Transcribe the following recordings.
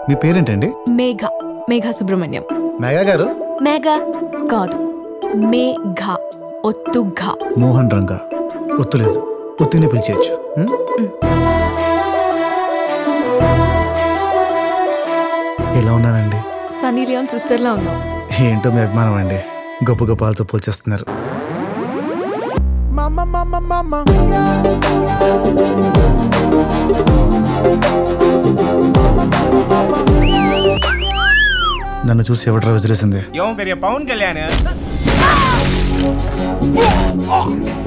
మీ పేరేంటండి? మేఘ. మేఘ సుబ్రహ్మణ్యం. మేఘా గారు? మేఘ కాదు, మేఘ. ఒత్తుఘ. మోహన్ రంగా. ఒత్తులేదు, ఒత్తిని పిలిచేయచ్చు. ఎలా ఉన్నానండి? సన్నీ లియోన్ సిస్టర్ లా ఉన్నావు. ఏంటో మీ అభిమానం అండి, గొప్ప గొప్పలతో పోల్చేస్తున్నారు. నన్ను చూసి ఎవడరా విసిరేసింది? పవన్ కళ్యాణ్.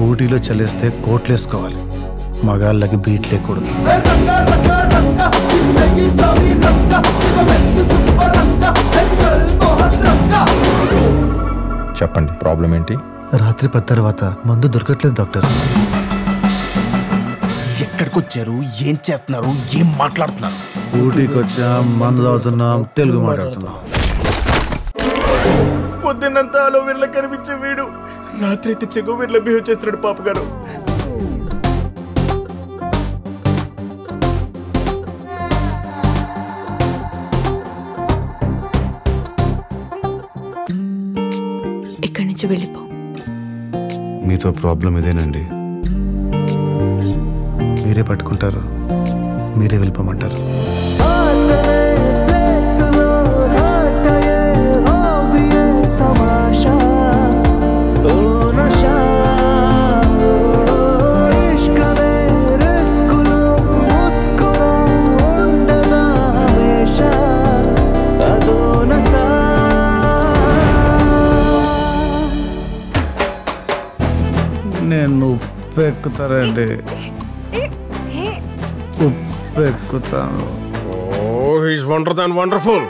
ఊటీలో చల్లేస్తే కోట్లేసుకోవాలి, మగాళ్ళకి బీట్ లేకూడదు. చెప్పండి, ప్రాబ్లం ఏంటి? రాత్రి 10 తర్వాత మందు దొరకట్లేదు డాక్టర్. ఎక్కడికి వచ్చారు, ఏం చేస్తున్నారు, ఏం మాట్లాడుతున్నారు? ఊటీకి వచ్చాం, మందు తాగుతున్నాం, తెలుగు మాట్లాడుతున్నాం. పొద్దున్నంతా అలోవీర్లో కనిపించే వీడు రాత్రి అయితే చెగోవీర్లో బిహేవ్ చేస్తున్నాడు పాప గారు. ఇక్కడి నుంచి వెళ్ళిపో. మీతో ప్రాబ్లం ఇదేనండి, మీరే పట్టుకుంటారు, మీరే వెళ్ళిపోమంటారు. నేను ఉప్పు ఎక్కుతానండి, ఉప్పు ఎక్కుతాను. Oh, he's wonder than wonderful.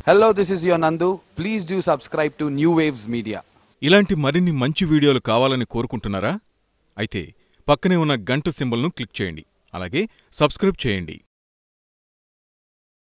Hello, this is your Nandu. Please do subscribe to New Waves Media. ఇలాంటి మరిన్ని మంచి వీడియోలు కావాలని కోరుకుంటున్నారా? అయితే పక్కనే ఉన్న గంట సింబల్ను క్లిక్ చేయండి. అలాగే సబ్స్క్రైబ్ చేయండి.